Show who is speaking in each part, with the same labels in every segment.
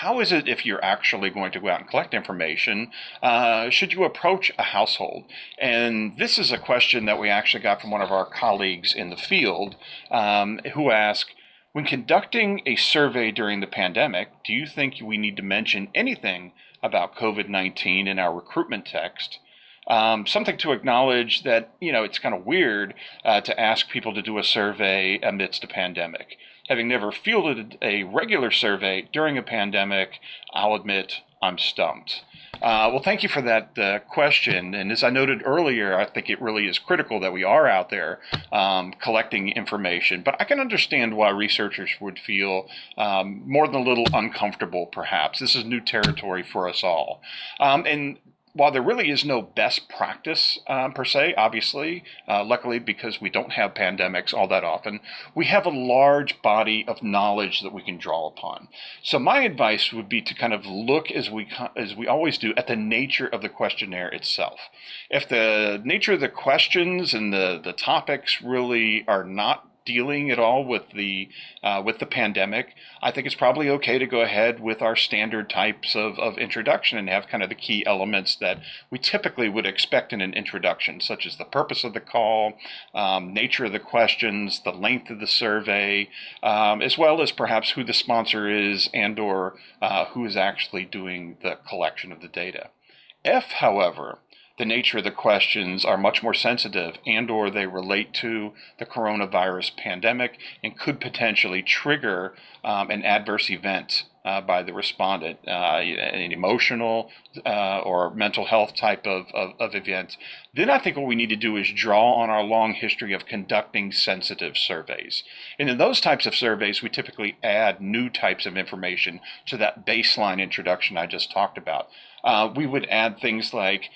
Speaker 1: how is it if you're actually going to go out and collect information? Should you approach a household? And this is a question that we actually got from one of our colleagues in the field who asked, when conducting a survey during the pandemic, do you think we need to mention anything about COVID-19 in our recruitment text? Something to acknowledge that, it's kind of weird to ask people to do a survey amidst a pandemic. Having never fielded a regular survey during a pandemic, I'll admit I'm stumped. Well, thank you for that question. And as I noted earlier, I think it really is critical that we are out there collecting information. But I can understand why researchers would feel more than a little uncomfortable, perhaps. This is new territory for us all. And while there really is no best practice per se, obviously, luckily because we don't have pandemics all that often, we have a large body of knowledge that we can draw upon. So my advice would be to kind of look, as we always do, at the nature of the questionnaire itself. If the nature of the questions and the topics really are not dealing at all with the pandemic, I think it's probably okay to go ahead with our standard types of introduction and have kind of the key elements that we typically would expect in an introduction, such as the purpose of the call, nature of the questions, the length of the survey, as well as perhaps who the sponsor is and/or who is actually doing the collection of the data. If, however, the nature of the questions are much more sensitive and/or they relate to the coronavirus pandemic and could potentially trigger an adverse event by the respondent, an emotional or mental health type of event, then I think what we need to do is draw on our long history of conducting sensitive surveys. And in those types of surveys, we typically add new types of information to that baseline introduction I just talked about. We would add things like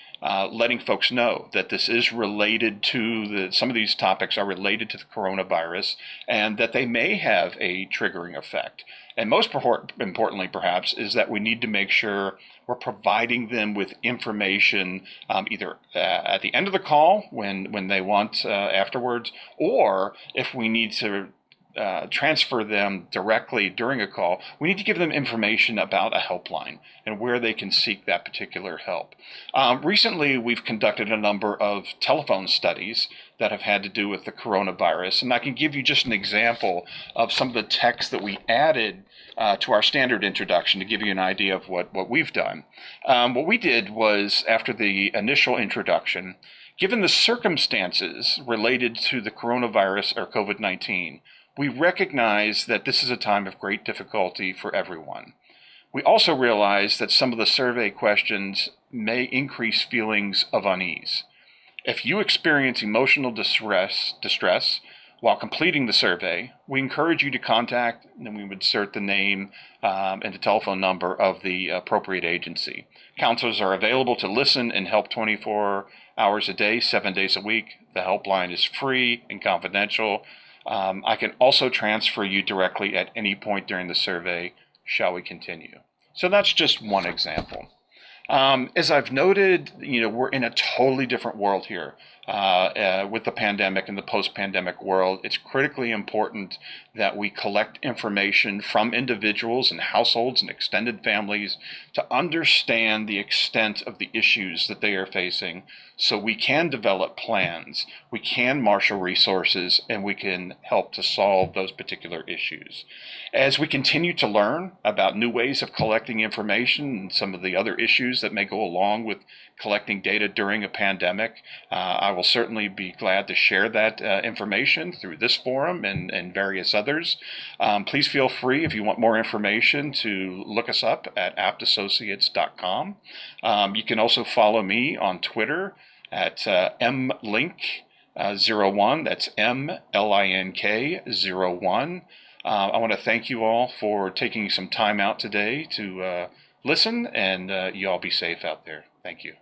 Speaker 1: letting folks know that this is related to some of these topics are related to the coronavirus and that they may have a triggering effect. And most importantly, perhaps, is that we need to make sure we're providing them with information either at the end of the call when they want afterwards, or if we need to transfer them directly during a call, we need to give them information about a helpline and where they can seek that particular help. Recently, we've conducted a number of telephone studies that have had to do with the coronavirus, and I can give you just an example of some of the text that we added to our standard introduction to give you an idea of what we've done. What we did was, after the initial introduction, given the circumstances related to the coronavirus or COVID-19, we recognize that this is a time of great difficulty for everyone. We also realize that some of the survey questions may increase feelings of unease. If you experience emotional distress while completing the survey, we encourage you to contact, and we would insert the name and the telephone number of the appropriate agency. Counselors are available to listen and help 24 hours a day, 7 days a week. The helpline is free and confidential. I can also transfer you directly at any point during the survey. Shall we continue? So that's just one example. As I've noted, we're in a totally different world here with the pandemic and the post-pandemic world. It's critically important that we collect information from individuals and households and extended families to understand the extent of the issues that they are facing, so we can develop plans, we can marshal resources, and we can help to solve those particular issues. As we continue to learn about new ways of collecting information and some of the other issues that may go along with collecting data during a pandemic, I will certainly be glad to share that information through this forum and various others. Please feel free, if you want more information, to look us up at abtassociates.com. You can also follow me on Twitter at mlink01. That's MLINK01. I want to thank you all for taking some time out today to listen, and you all be safe out there. Thank you.